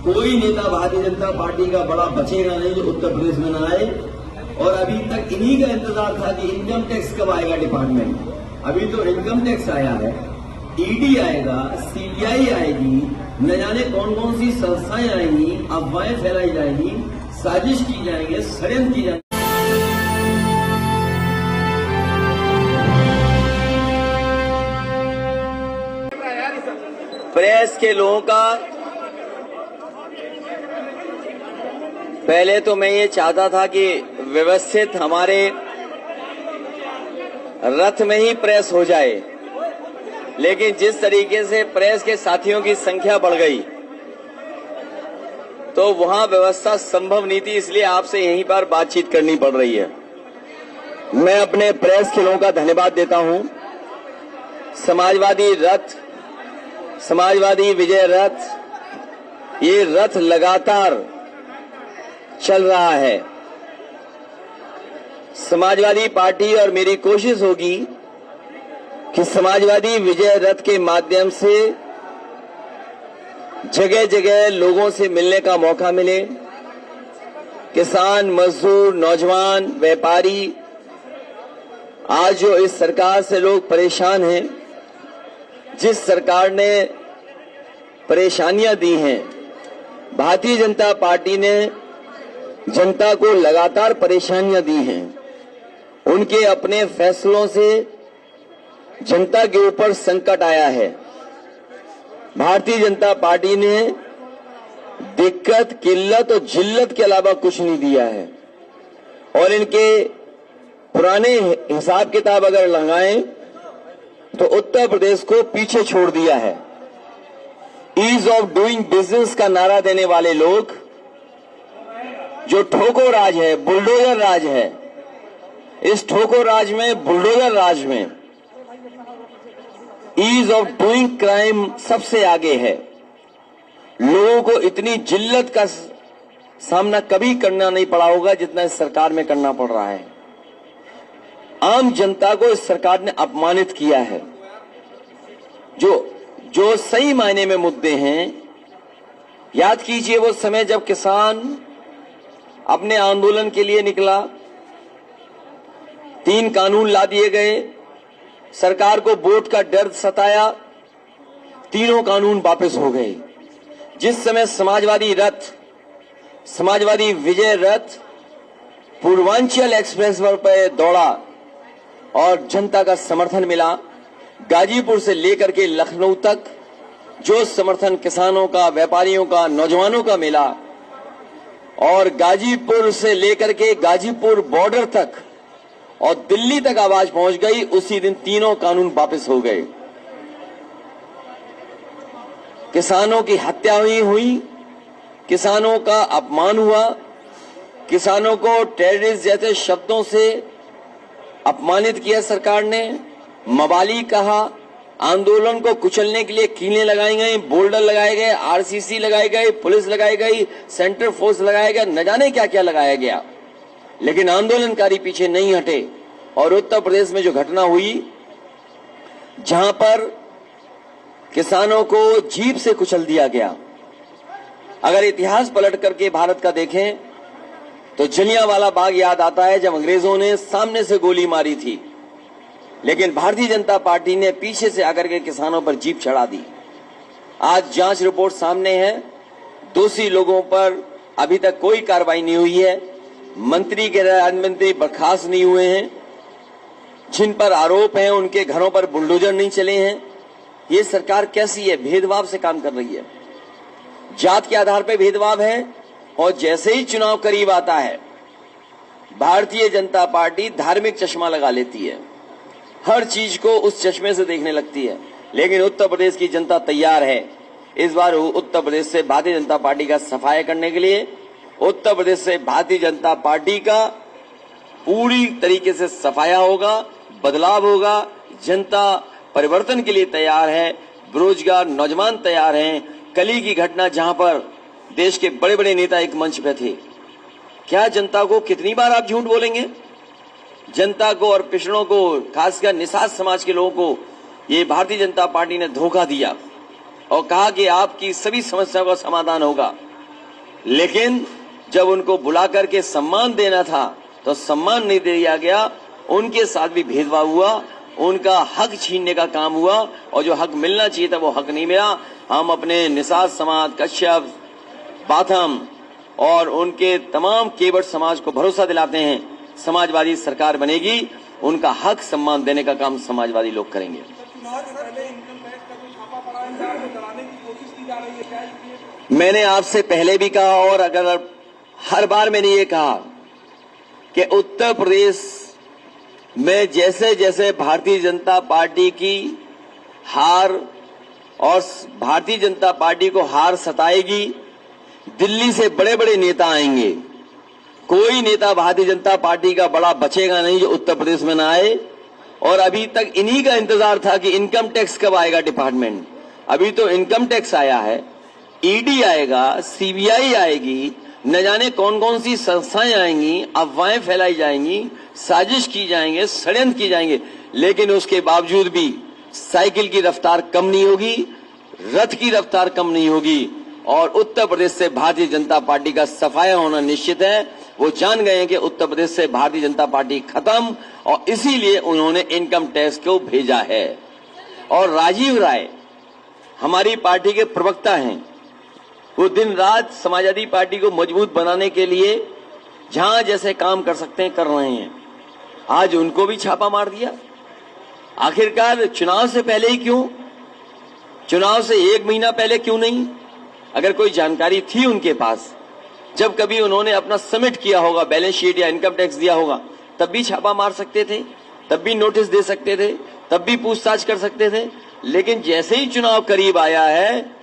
कोई नेता भारतीय जनता पार्टी का बड़ा बचेगा नहीं जो उत्तर प्रदेश में न आए। और अभी तक इन्हीं का इंतजार था कि इनकम टैक्स कब आएगा डिपार्टमेंट। अभी तो इनकम टैक्स आया है, ईडी आएगा, सीबीआई आएगी, न जाने कौन कौन सी संस्थाएं आएंगी, अफवाहें फैलाई जाएंगी, साजिश की जाएंगे, षड्यंत्र की जाएंगे। प्रेस के लोगों का पहले तो मैं ये चाहता था कि व्यवस्थित हमारे रथ में ही प्रेस हो जाए, लेकिन जिस तरीके से प्रेस के साथियों की संख्या बढ़ गई तो वहां व्यवस्था संभव नहीं थी, इसलिए आपसे यहीं पर बातचीत करनी पड़ रही है। मैं अपने प्रेस के लोगों का धन्यवाद देता हूं। समाजवादी विजय रथ, ये रथ लगातार चल रहा है। समाजवादी पार्टी और मेरी कोशिश होगी कि समाजवादी विजय रथ के माध्यम से जगह जगह लोगों से मिलने का मौका मिले। किसान, मजदूर, नौजवान, व्यापारी, आज जो इस सरकार से लोग परेशान हैं, जिस सरकार ने परेशानियां दी हैं, भारतीय जनता पार्टी ने जनता को लगातार परेशानियां दी हैं। उनके अपने फैसलों से जनता के ऊपर संकट आया है। भारतीय जनता पार्टी ने दिक्कत, किल्लत और जिल्लत के अलावा कुछ नहीं दिया है। और इनके पुराने हिसाब किताब अगर लगाएं तो उत्तर प्रदेश को पीछे छोड़ दिया है। ईज ऑफ डूइंग बिजनेस का नारा देने वाले लोग, जो ठोको राज है, बुलडोजर राज है, इस ठोको राज में, बुलडोजर राज में ईज ऑफ डूइंग क्राइम सबसे आगे है। लोगों को इतनी जिल्लत का सामना कभी करना नहीं पड़ा होगा जितना इस सरकार में करना पड़ रहा है। आम जनता को इस सरकार ने अपमानित किया है। जो सही मायने में मुद्दे हैं, याद कीजिए वो समय जब किसान अपने आंदोलन के लिए निकला, 3 कानून ला दिए गए, सरकार को वोट का डर सताया, तीनों कानून वापस हो गए। जिस समय समाजवादी विजय रथ पूर्वांचल एक्सप्रेस पर दौड़ा और जनता का समर्थन मिला, गाजीपुर से लेकर के लखनऊ तक जो समर्थन किसानों का, व्यापारियों का, नौजवानों का मिला, और गाजीपुर से लेकर के गाजीपुर बॉर्डर तक और दिल्ली तक आवाज पहुंच गई, उसी दिन तीनों कानून वापस हो गए। किसानों की हत्या हुई, किसानों का अपमान हुआ, किसानों को टेररिस्ट जैसे शब्दों से अपमानित किया सरकार ने, मवाली कहा, आंदोलन को कुचलने के लिए कीलें लगाई गई, बोल्डर लगाए गए, आरसीसी लगाई गई, पुलिस लगाई गई, सेंट्रल फोर्स लगाया गया, न जाने क्या क्या लगाया गया, लेकिन आंदोलनकारी पीछे नहीं हटे। और उत्तर प्रदेश में जो घटना हुई, जहां पर किसानों को जीप से कुचल दिया गया, अगर इतिहास पलट करके भारत का देखें तो जलियांवाला बाग याद आता है, जब अंग्रेजों ने सामने से गोली मारी थी, लेकिन भारतीय जनता पार्टी ने पीछे से आकर के किसानों पर जीप चढ़ा दी। आज जांच रिपोर्ट सामने है, दोषी लोगों पर अभी तक कोई कार्रवाई नहीं हुई है, मंत्री गृह मंत्री बर्खास्त नहीं हुए हैं, जिन पर आरोप हैं उनके घरों पर बुलडोजर नहीं चले हैं। ये सरकार कैसी है? भेदभाव से काम कर रही है, जात के आधार पर भेदभाव है। और जैसे ही चुनाव करीब आता है, भारतीय जनता पार्टी धार्मिक चश्मा लगा लेती है, हर चीज को उस चश्मे से देखने लगती है। लेकिन उत्तर प्रदेश की जनता तैयार है इस बार उत्तर प्रदेश से भारतीय जनता पार्टी का सफाया करने के लिए। उत्तर प्रदेश से भारतीय जनता पार्टी का पूरी तरीके से सफाया होगा, बदलाव होगा। जनता परिवर्तन के लिए तैयार है, बेरोजगार नौजवान तैयार हैं। कली की घटना जहां पर देश के बड़े बड़े नेता एक मंच पे थे, क्या जनता को कितनी बार आप झूठ बोलेंगे? जनता को और पिछड़ों को, खासकर निषाद समाज के लोगों को ये भारतीय जनता पार्टी ने धोखा दिया और कहा कि आपकी सभी समस्याओं का समाधान होगा। लेकिन जब उनको बुला करके सम्मान देना था तो सम्मान नहीं दिया गया, उनके साथ भी भेदभाव हुआ, उनका हक छीनने का काम हुआ और जो हक मिलना चाहिए था वो हक नहीं मिला। हम अपने निषाद समाज, कश्यप, बाथम और उनके तमाम केवट समाज को भरोसा दिलाते हैं, समाजवादी सरकार बनेगी, उनका हक सम्मान देने का काम समाजवादी लोग करेंगे। मैंने आपसे पहले भी कहा और अगर हर बार मैंने ये कहा कि उत्तर प्रदेश में जैसे जैसे भारतीय जनता पार्टी की हार और भारतीय जनता पार्टी को हार सताएगी, दिल्ली से बड़े बड़े नेता आएंगे, कोई नेता भारतीय जनता पार्टी का बड़ा बचेगा नहीं जो उत्तर प्रदेश में ना आए। और अभी तक इन्हीं का इंतजार था कि इनकम टैक्स कब आएगा डिपार्टमेंट। अभी तो इनकम टैक्स आया है, ईडी आएगा, सीबीआई आएगी, न जाने कौन कौन सी संस्थाएं आएंगी, अफवाहें फैलाई जाएंगी, साजिश की जाएंगे, षड्यंत्र की जाएंगे, लेकिन उसके बावजूद भी साइकिल की रफ्तार कम नहीं होगी, रथ की रफ्तार कम नहीं होगी और उत्तर प्रदेश से भारतीय जनता पार्टी का सफाया होना निश्चित है। वो जान गए हैं कि उत्तर प्रदेश से भारतीय जनता पार्टी खत्म और इसीलिए उन्होंने इनकम टैक्स को भेजा है। और राजीव राय हमारी पार्टी के प्रवक्ता हैं, वो दिन रात समाजवादी पार्टी को मजबूत बनाने के लिए जहां जैसे काम कर सकते हैं कर रहे हैं। आज उनको भी छापा मार दिया। आखिरकार चुनाव से पहले ही क्यों, चुनाव से 1 महीना पहले क्यों नहीं? अगर कोई जानकारी थी उनके पास, जब कभी उन्होंने अपना सबमिट किया होगा, बैलेंस शीट या इनकम टैक्स दिया होगा, तब भी छापा मार सकते थे, तब भी नोटिस दे सकते थे, तब भी पूछताछ कर सकते थे। लेकिन जैसे ही चुनाव करीब आया है,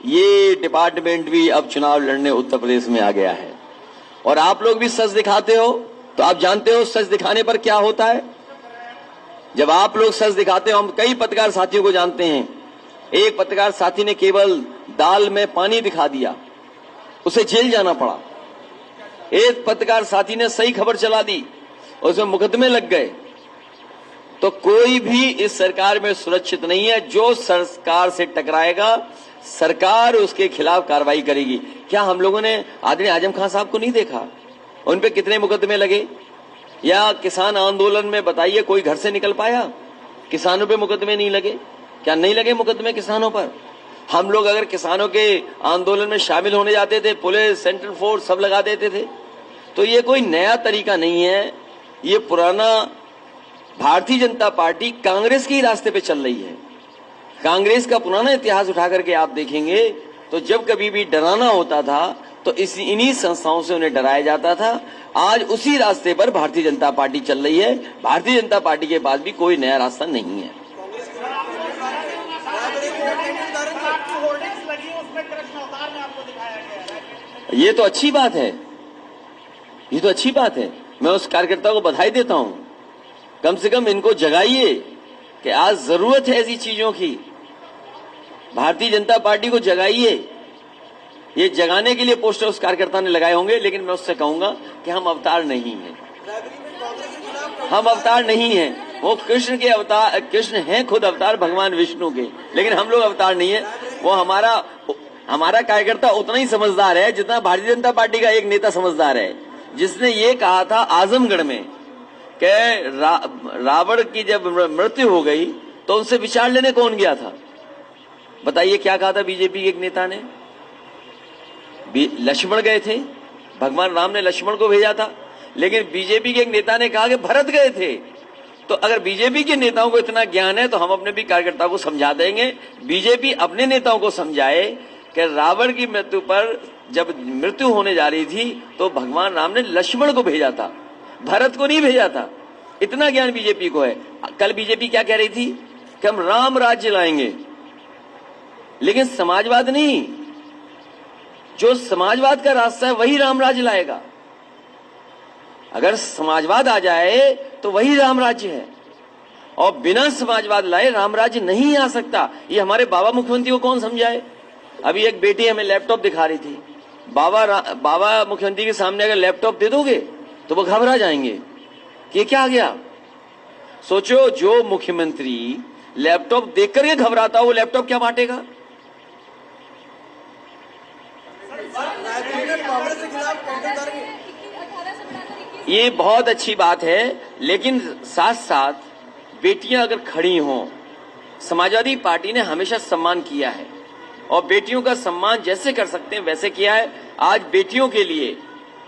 ये डिपार्टमेंट भी अब चुनाव लड़ने उत्तर प्रदेश में आ गया है। और आप लोग भी सच दिखाते हो तो आप जानते हो सच दिखाने पर क्या होता है। जब आप लोग सच दिखाते हो, हम कई पत्रकार साथियों को जानते हैं, एक पत्रकार साथी ने केवल दाल में पानी दिखा दिया, उसे जेल जाना पड़ा। एक पत्रकार साथी ने सही खबर चला दी, उसमें मुकदमे लग गए। तो कोई भी इस सरकार में सुरक्षित नहीं है। जो सरकार से टकराएगा, सरकार उसके खिलाफ कार्रवाई करेगी। क्या हम लोगों ने आदरणीय आजम खान साहब को नहीं देखा, उन पे कितने मुकदमे लगे? या किसान आंदोलन में बताइए कोई घर से निकल पाया? किसानों पे मुकदमे नहीं लगे? क्या नहीं लगे मुकदमे किसानों पर? हम लोग अगर किसानों के आंदोलन में शामिल होने जाते थे, पुलिस, सेंट्रल फोर्स सब लगा देते थे। तो ये कोई नया तरीका नहीं है, ये पुराना भारतीय जनता पार्टी कांग्रेस के ही रास्ते पे चल रही है। कांग्रेस का पुराना इतिहास उठा करके आप देखेंगे तो जब कभी भी डराना होता था तो इन्हीं संस्थाओं से उन्हें डराया जाता था। आज उसी रास्ते पर भारतीय जनता पार्टी चल रही है। भारतीय जनता पार्टी के पास भी कोई नया रास्ता नहीं है। ये तो अच्छी बात है, ये तो अच्छी बात है। मैं उस कार्यकर्ता को बधाई देता हूं। कम से कम इनको जगाइए कि आज जरूरत है ऐसी चीजों की। भारतीय जनता पार्टी को जगाइए। ये जगाने के लिए पोस्टर उस कार्यकर्ता ने लगाए होंगे, लेकिन मैं उससे कहूंगा कि हम अवतार नहीं हैं, हम अवतार नहीं हैं। वो कृष्ण के अवतार, कृष्ण हैं खुद अवतार भगवान विष्णु के, लेकिन हम लोग अवतार नहीं है। वो हमारा कार्यकर्ता उतना ही समझदार है जितना भारतीय जनता पार्टी का एक नेता समझदार है, जिसने ये कहा था आजमगढ़ में कि रावण की जब मृत्यु हो गई तो उनसे विचार लेने कौन गया था? बताइए क्या कहा था बीजेपी के एक नेता ने? लक्ष्मण गए थे, भगवान राम ने लक्ष्मण को भेजा था, लेकिन बीजेपी के एक नेता ने कहा कि भरत गए थे। तो अगर बीजेपी के नेताओं को इतना ज्ञान है तो हम अपने भी कार्यकर्ताओं को समझा देंगे। बीजेपी अपने नेताओं को समझाए कि रावण की मृत्यु पर जब मृत्यु होने जा रही थी तो भगवान राम ने लक्ष्मण को भेजा था, भरत को नहीं भेजा था। इतना ज्ञान बीजेपी को है। कल बीजेपी क्या कह रही थी कि हम राम राज्य लाएंगे, लेकिन समाजवाद नहीं। जो समाजवाद का रास्ता है वही राम राज्य लाएगा। अगर समाजवाद आ जाए तो वही राम राज्य है, और बिना समाजवाद लाए राम राज्य नहीं आ सकता। ये हमारे बाबा मुख्यमंत्री को कौन समझाए? अभी एक बेटी हमें लैपटॉप दिखा रही थी। बाबा मुख्यमंत्री के सामने अगर लैपटॉप दे दोगे तो वो घबरा जाएंगे कि क्या आ गया। सोचो, जो मुख्यमंत्री लैपटॉप देख करके घबराता हो वो लैपटॉप क्या बांटेगा? कांग्रेस के खिलाफ काउंटर करेंगे। ये बहुत अच्छी बात है, लेकिन साथ साथ बेटियां अगर खड़ी हों, समाजवादी पार्टी ने हमेशा सम्मान किया है और बेटियों का सम्मान जैसे कर सकते हैं वैसे किया है। आज बेटियों के लिए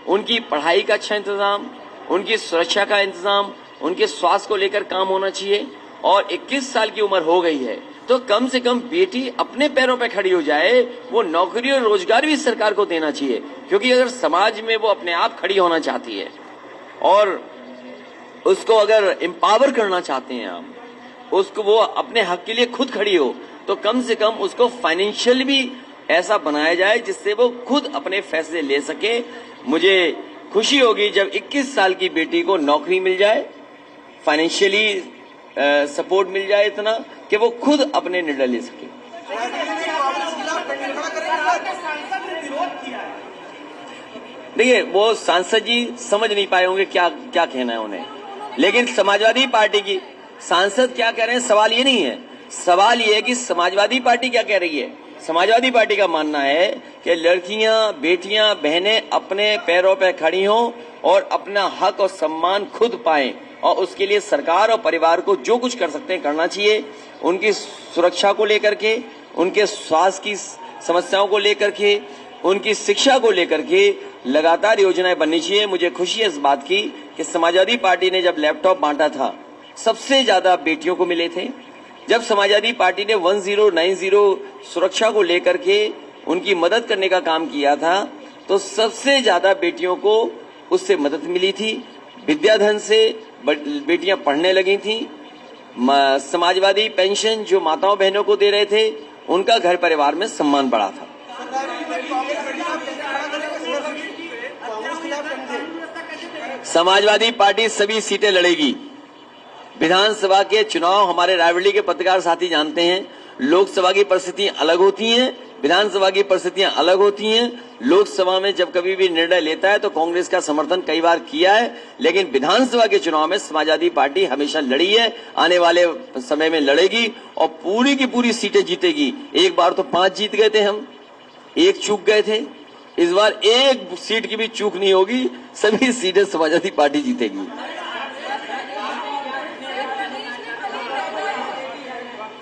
उनकी पढ़ाई का अच्छा इंतजाम, उनकी सुरक्षा का इंतजाम, उनके स्वास्थ्य को लेकर काम होना चाहिए। और 21 साल की उम्र हो गई है तो कम से कम बेटी अपने पैरों पर खड़ी हो जाए, वो नौकरी और रोजगार भी सरकार को देना चाहिए। क्योंकि अगर समाज में वो अपने आप खड़ी होना चाहती है और उसको अगर एम्पावर करना चाहते हैं आप, उसको वो अपने हक के लिए खुद खड़ी हो, तो कम से कम उसको फाइनेंशियल भी ऐसा बनाया जाए जिससे वो खुद अपने फैसले ले सके। मुझे खुशी होगी जब 21 साल की बेटी को नौकरी मिल जाए, फाइनेंशियली सपोर्ट मिल जाए इतना कि वो खुद अपने निर्णय ले सके। देखिए, वो सांसद जी समझ नहीं पाए होंगे क्या क्या कहना है उन्हें, लेकिन समाजवादी पार्टी की सांसद क्या कह रहे हैं सवाल ये नहीं है। सवाल ये है कि समाजवादी पार्टी क्या कह रही है। समाजवादी पार्टी का मानना है कि लड़कियां, बेटियां, बहनें अपने पैरों पर खड़ी हों और अपना हक और सम्मान खुद पाएं, और उसके लिए सरकार और परिवार को जो कुछ कर सकते हैं करना चाहिए। उनकी सुरक्षा को लेकर के, उनके स्वास्थ्य की समस्याओं को लेकर के, उनकी शिक्षा को लेकर के लगातार योजनाएं बननी चाहिए। मुझे खुशी है इस बात की कि समाजवादी पार्टी ने जब लैपटॉप बांटा था सबसे ज्यादा बेटियों को मिले थे। जब समाजवादी पार्टी ने 1090 सुरक्षा को लेकर के उनकी मदद करने का काम किया था तो सबसे ज्यादा बेटियों को उससे मदद मिली थी। विद्याधन से बेटियां पढ़ने लगी थी। समाजवादी पेंशन जो माताओं बहनों को दे रहे थे, उनका घर परिवार में सम्मान बढ़ा था। समाजवादी पार्टी सभी सीटें लड़ेगी। विधानसभा के चुनाव हमारे रायबरेली के पत्रकार साथी जानते हैं, लोकसभा की परिस्थितियां अलग होती हैं, विधानसभा की परिस्थितियां अलग होती हैं। लोकसभा में जब कभी भी निर्णय लेता है तो कांग्रेस का समर्थन कई बार किया है, लेकिन विधानसभा के चुनाव में समाजवादी पार्टी हमेशा लड़ी है, आने वाले समय में लड़ेगी और पूरी की पूरी सीटें जीतेगी। एक बार तो 5 जीत गए थे हम, 1 चूक गए थे। इस बार 1 सीट की भी चूक नहीं होगी, सभी सीटें समाजवादी पार्टी जीतेगी।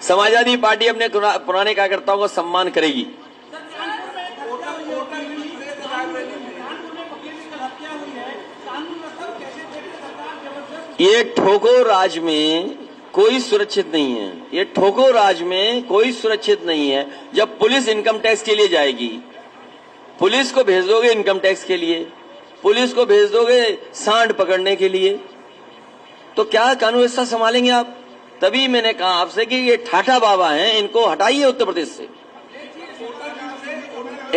समाजवादी पार्टी अपने पुराने कार्यकर्ताओं को सम्मान करेगी। ये ठोको राज में कोई सुरक्षित नहीं है। ये ठोको राज में कोई सुरक्षित नहीं है। जब पुलिस इनकम टैक्स के लिए जाएगी, पुलिस को भेज दोगे इनकम टैक्स के लिए, पुलिस को भेज दोगे सांड पकड़ने के लिए, तो क्या कानून व्यवस्था संभालेंगे आप? तभी मैंने कहा आपसे कि ये ठाठा बाबा हैं, इनको हटाइए उत्तर प्रदेश से।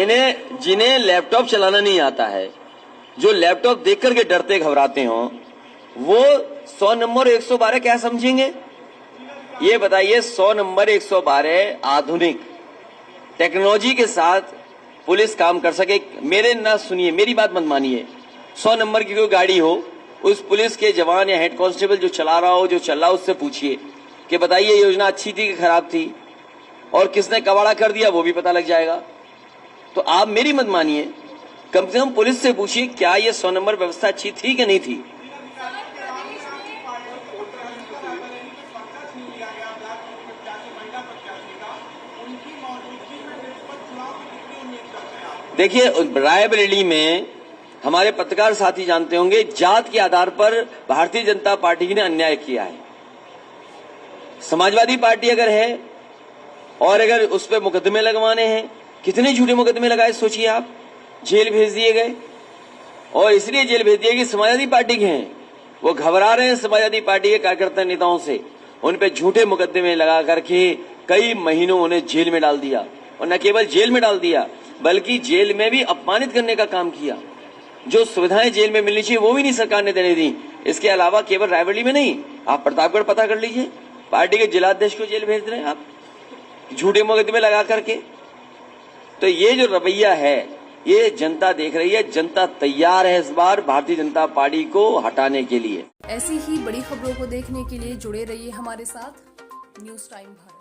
इन्हें जिन्हें लैपटॉप चलाना नहीं आता है, जो लैपटॉप देख करके डरते घबराते हो, वो 100 नंबर 112 क्या समझेंगे? ये बताइए, 100 नंबर 112 आधुनिक टेक्नोलॉजी के साथ पुलिस काम कर सके। मेरे ना सुनिए, मेरी बात मत मानिए। 100 नंबर की कोई गाड़ी हो, उस पुलिस के जवान या हेड कांस्टेबल जो चला रहा हो, जो चल रहा हो, उससे पूछिए कि बताइए योजना अच्छी थी कि खराब थी, और किसने कबाड़ा कर दिया वो भी पता लग जाएगा। तो आप मेरी मत मानिए, कम से कम पुलिस से पूछिए क्या ये 100 नंबर व्यवस्था अच्छी थी कि नहीं थी। देखिए, रायबरेली में हमारे पत्रकार साथी जानते होंगे, जात के आधार पर भारतीय जनता पार्टी ने अन्याय किया है। समाजवादी पार्टी अगर है और अगर उस पर मुकदमे लगवाने हैं, कितने झूठे मुकदमे लगाए सोचिए आप। जेल भेज दिए गए, और इसलिए जेल भेज दिए कि समाजवादी पार्टी के हैं। वो घबरा रहे हैं समाजवादी पार्टी के कार्यकर्ता नेताओं से, उन पे झूठे मुकदमे लगा करके कई महीनों उन्हें जेल में डाल दिया। और न केवल जेल में डाल दिया, बल्कि जेल में भी अपमानित करने का काम किया। जो सुविधाएं जेल में मिलनी चाहिए वो भी नहीं सरकार ने देने दी। इसके अलावा केवल रायबरेली में नहीं, आप प्रतापगढ़ पता कर लीजिए, पार्टी के जिलाध्यक्ष को जेल भेज रहे हैं आप झूठे मुकदमे लगा करके। तो ये जो रवैया है, ये जनता देख रही है। जनता तैयार है इस बार भारतीय जनता पार्टी को हटाने के लिए। ऐसी ही बड़ी खबरों को देखने के लिए जुड़े रहिए हमारे साथ न्यूज़ टाइम भारत।